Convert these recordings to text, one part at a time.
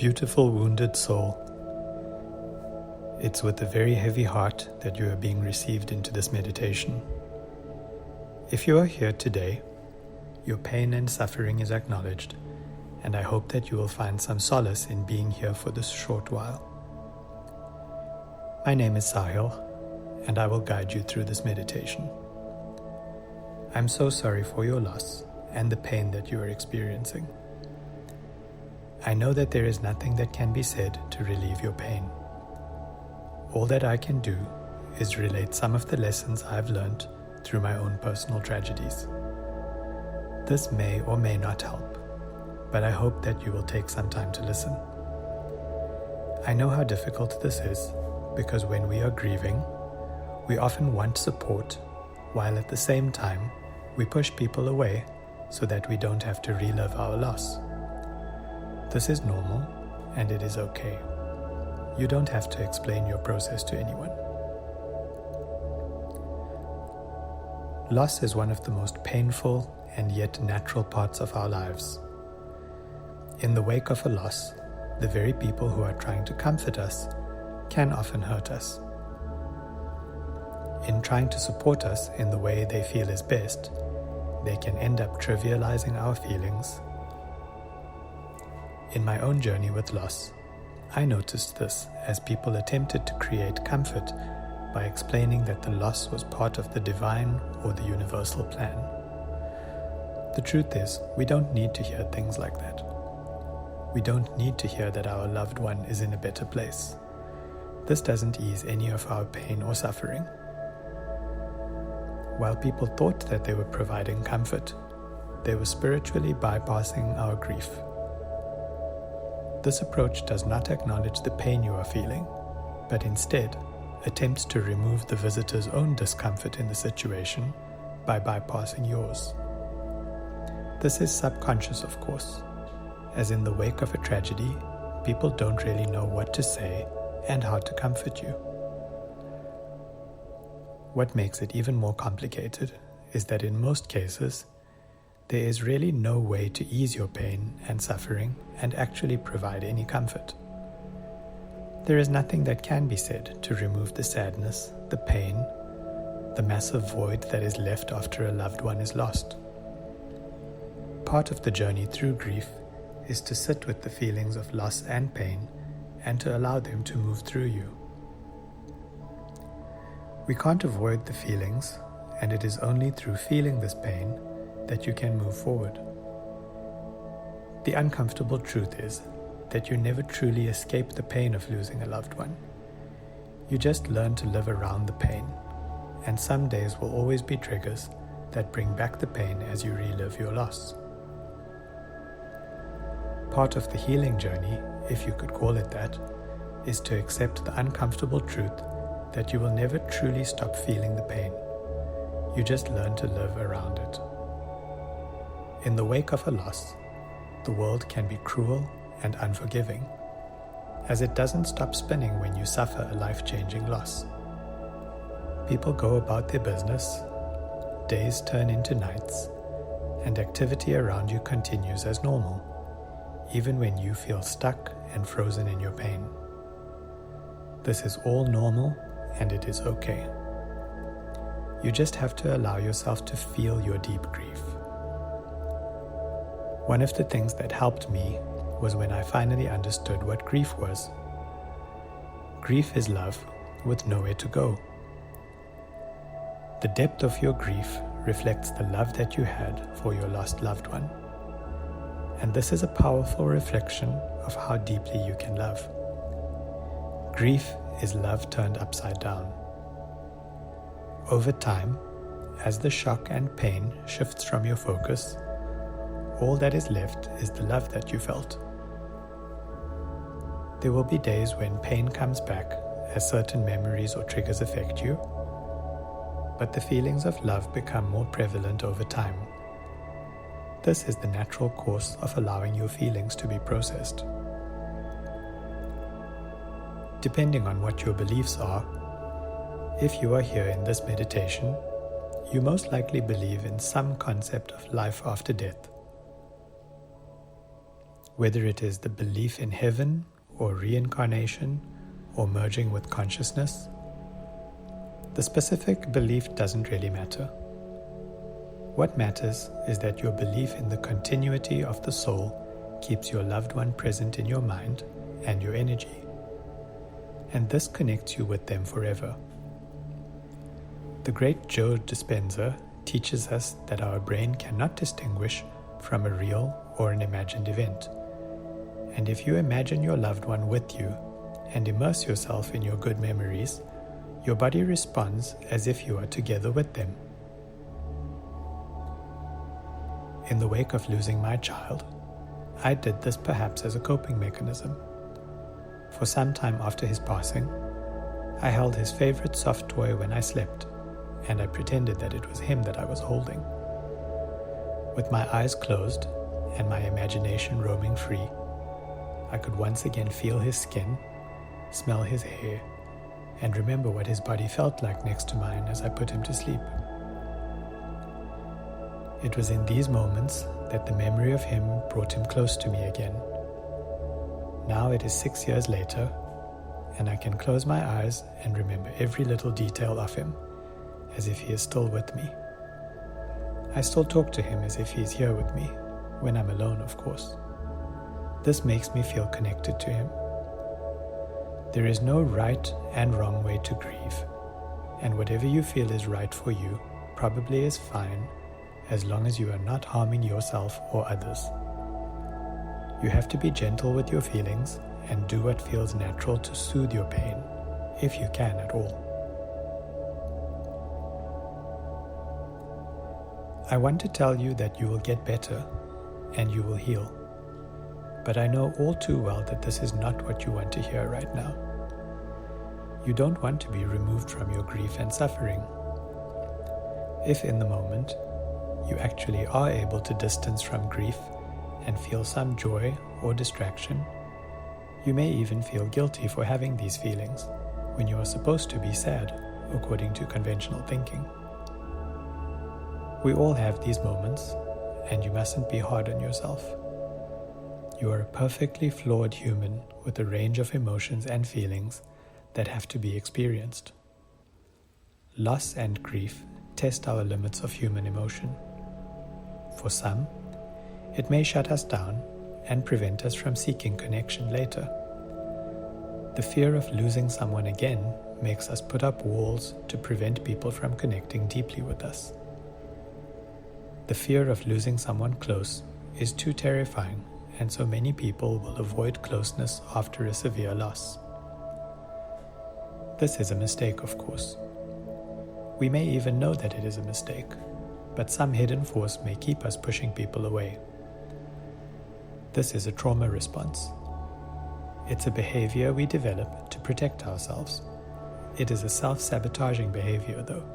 Beautiful wounded soul, it's with a very heavy heart that you are being received into this meditation. If you are here today, your pain and suffering is acknowledged, and I hope that you will find some solace in being here for this short while. My name is Sahil, and I will guide you through this meditation. I'm so sorry for your loss and the pain that you are experiencing. I know that there is nothing that can be said to relieve your pain. All that I can do is relate some of the lessons I've learned through my own personal tragedies. This may or may not help, but I hope that you will take some time to listen. I know how difficult this is because when we are grieving, we often want support, while at the same time we push people away so that we don't have to relive our loss. This is normal, and it is okay. You don't have to explain your process to anyone. Loss is one of the most painful and yet natural parts of our lives. In the wake of a loss, the very people who are trying to comfort us can often hurt us. In trying to support us in the way they feel is best, they can end up trivializing our feelings. In my own journey with loss, I noticed this as people attempted to create comfort by explaining that the loss was part of the divine or the universal plan. The truth is, we don't need to hear things like that. We don't need to hear that our loved one is in a better place. This doesn't ease any of our pain or suffering. While people thought that they were providing comfort, they were spiritually bypassing our grief. This approach does not acknowledge the pain you are feeling, but instead attempts to remove the visitor's own discomfort in the situation by bypassing yours. This is subconscious, of course, as in the wake of a tragedy, people don't really know what to say and how to comfort you. What makes it even more complicated is that in most cases, there is really no way to ease your pain and suffering and actually provide any comfort. There is nothing that can be said to remove the sadness, the pain, the massive void that is left after a loved one is lost. Part of the journey through grief is to sit with the feelings of loss and pain and to allow them to move through you. We can't avoid the feelings, and it is only through feeling this pain that you can move forward. The uncomfortable truth is that you never truly escape the pain of losing a loved one. You just learn to live around the pain, and some days will always be triggers that bring back the pain as you relive your loss. Part of the healing journey, if you could call it that, is to accept the uncomfortable truth that you will never truly stop feeling the pain. You just learn to live around it. In the wake of a loss, the world can be cruel and unforgiving, as it doesn't stop spinning when you suffer a life-changing loss. People go about their business, days turn into nights, and activity around you continues as normal, even when you feel stuck and frozen in your pain. This is all normal, and it is okay. You just have to allow yourself to feel your deep grief. One of the things that helped me was when I finally understood what grief was. Grief is love with nowhere to go. The depth of your grief reflects the love that you had for your lost loved one. And this is a powerful reflection of how deeply you can love. Grief is love turned upside down. Over time, as the shock and pain shifts from your focus, all that is left is the love that you felt. There will be days when pain comes back as certain memories or triggers affect you, but the feelings of love become more prevalent over time. This is the natural course of allowing your feelings to be processed. Depending on what your beliefs are, if you are here in this meditation, you most likely believe in some concept of life after death. whether it is the belief in heaven or reincarnation or merging with consciousness. The specific belief doesn't really matter. What matters is that your belief in the continuity of the soul keeps your loved one present in your mind and your energy, and this connects you with them forever. The great Joe Dispenza teaches us that our brain cannot distinguish from a real or an imagined event, and if you imagine your loved one with you and immerse yourself in your good memories, your body responds as if you are together with them. In the wake of losing my child, I did this perhaps as a coping mechanism. For some time after his passing, I held his favorite soft toy when I slept, and I pretended that it was him that I was holding. With my eyes closed and my imagination roaming free, I could once again feel his skin, smell his hair, and remember what his body felt like next to mine as I put him to sleep. It was in these moments that the memory of him brought him close to me again. Now it is 6 years later, and I can close my eyes and remember every little detail of him, as if he is still with me. I still talk to him as if he is here with me, when I'm alone, of course. This makes me feel connected to him. There is no right and wrong way to grieve, and whatever you feel is right for you probably is fine, as long as you are not harming yourself or others. You have to be gentle with your feelings and do what feels natural to soothe your pain, if you can at all. I want to tell you that you will get better and you will heal. But I know all too well that this is not what you want to hear right now. You don't want to be removed from your grief and suffering. If in the moment, you actually are able to distance from grief and feel some joy or distraction, you may even feel guilty for having these feelings when you are supposed to be sad, according to conventional thinking. We all have these moments, and you mustn't be hard on yourself. You are a perfectly flawed human with a range of emotions and feelings that have to be experienced. Loss and grief test our limits of human emotion. For some, it may shut us down and prevent us from seeking connection later. The fear of losing someone again makes us put up walls to prevent people from connecting deeply with us. The fear of losing someone close is too terrifying, and so many people will avoid closeness after a severe loss. This is a mistake, of course. We may even know that it is a mistake, but some hidden force may keep us pushing people away. This is a trauma response. It's a behavior we develop to protect ourselves. It is a self-sabotaging behavior, though,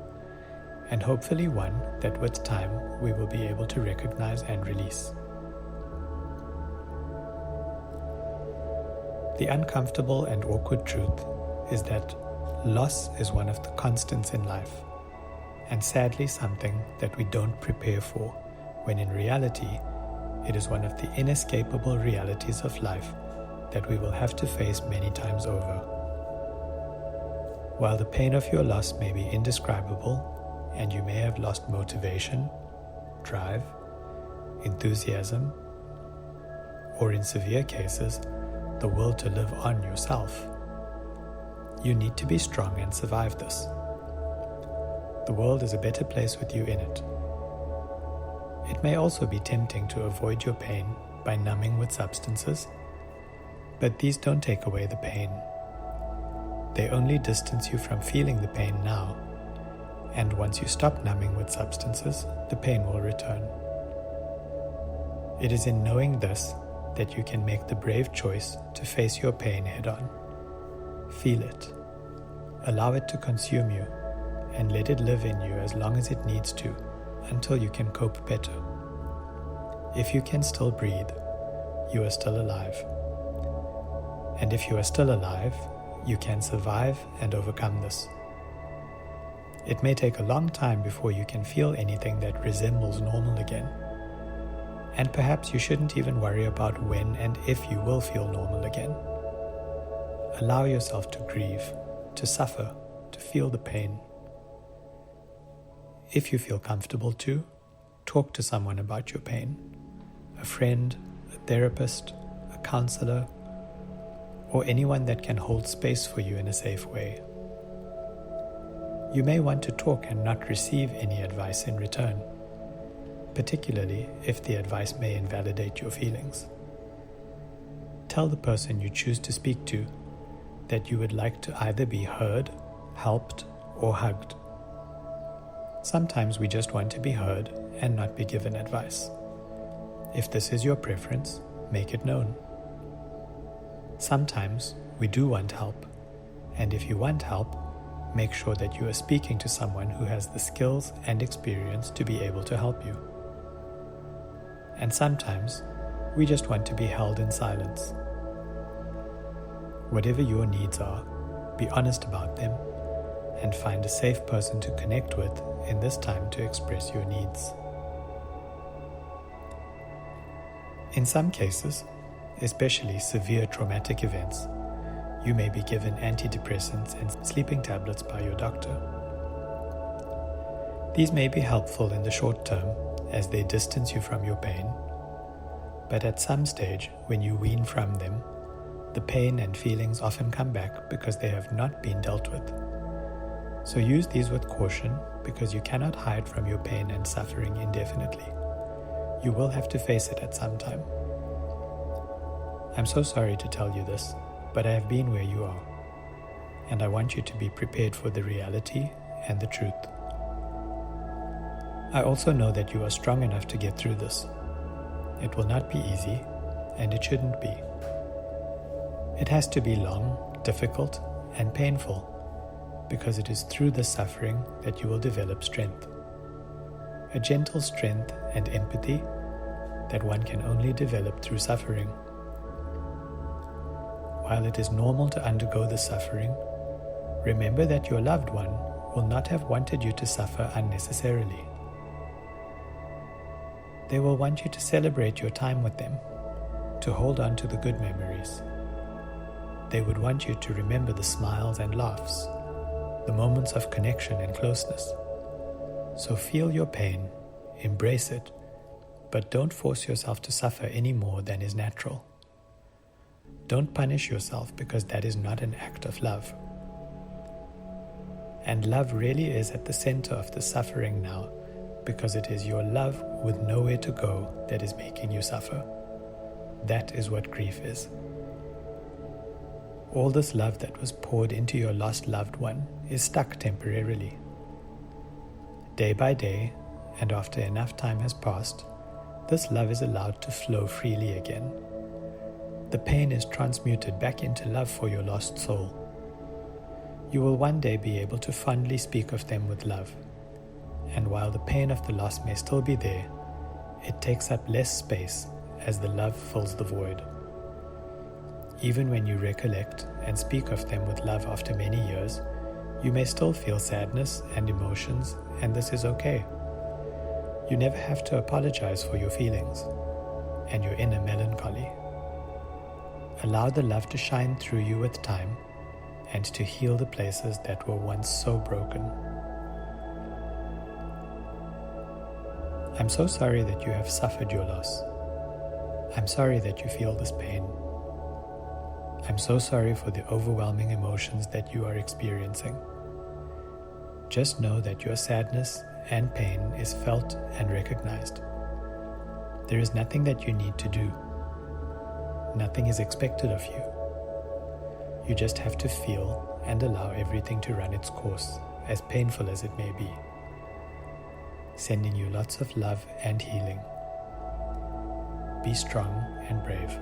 and hopefully one that with time we will be able to recognize and release. The uncomfortable and awkward truth is that loss is one of the constants in life, and sadly something that we don't prepare for, when in reality, it is one of the inescapable realities of life that we will have to face many times over. While the pain of your loss may be indescribable, and you may have lost motivation, drive, enthusiasm, or in severe cases, the will to live on yourself, you need to be strong and survive this. The world is a better place with you in it. It may also be tempting to avoid your pain by numbing with substances, but these don't take away the pain. They only distance you from feeling the pain now, and once you stop numbing with substances, the pain will return. It is in knowing this that you can make the brave choice to face your pain head-on. Feel it. Allow it to consume you, and let it live in you as long as it needs to, until you can cope better. If you can still breathe, you are still alive. And if you are still alive, you can survive and overcome this. It may take a long time before you can feel anything that resembles normal again. And perhaps you shouldn't even worry about when and if you will feel normal again. Allow yourself to grieve, to suffer, to feel the pain. If you feel comfortable to, talk to someone about your pain. A friend, a therapist, a counselor, or anyone that can hold space for you in a safe way. You may want to talk and not receive any advice in return, particularly if the advice may invalidate your feelings. Tell the person you choose to speak to that you would like to either be heard, helped, or hugged. Sometimes we just want to be heard and not be given advice. If this is your preference, make it known. Sometimes we do want help, and if you want help, make sure that you are speaking to someone who has the skills and experience to be able to help you. And sometimes we just want to be held in silence. Whatever your needs are, be honest about them and find a safe person to connect with in this time to express your needs. In some cases, especially severe traumatic events, you may be given antidepressants and sleeping tablets by your doctor. These may be helpful in the short term as they distance you from your pain, but at some stage when you wean from them, the pain and feelings often come back because they have not been dealt with. So use these with caution because you cannot hide from your pain and suffering indefinitely. You will have to face it at some time. I'm so sorry to tell you this, but I have been where you are, and I want you to be prepared for the reality and the truth. I also know that you are strong enough to get through this. It will not be easy, and it shouldn't be. It has to be long, difficult, and painful, because it is through the suffering that you will develop strength. A gentle strength and empathy that one can only develop through suffering. While it is normal to undergo the suffering, remember that your loved one will not have wanted you to suffer unnecessarily. They will want you to celebrate your time with them, to hold on to the good memories. They would want you to remember the smiles and laughs, the moments of connection and closeness. So feel your pain, embrace it, but don't force yourself to suffer any more than is natural. Don't punish yourself because that is not an act of love. And love really is at the center of the suffering now, because it is your love with nowhere to go that is making you suffer. That is what grief is. All this love that was poured into your lost loved one is stuck temporarily. Day by day, and after enough time has passed, this love is allowed to flow freely again. The pain is transmuted back into love for your lost soul. You will one day be able to fondly speak of them with love. And while the pain of the loss may still be there, it takes up less space as the love fills the void. Even when you recollect and speak of them with love after many years, you may still feel sadness and emotions, and this is okay. You never have to apologize for your feelings and your inner melancholy. Allow the love to shine through you with time and to heal the places that were once so broken. I'm so sorry that you have suffered your loss. I'm sorry that you feel this pain. I'm so sorry for the overwhelming emotions that you are experiencing. Just know that your sadness and pain is felt and recognized. There is nothing that you need to do. Nothing is expected of you. You just have to feel and allow everything to run its course, as painful as it may be. Sending you lots of love and healing. Be strong and brave.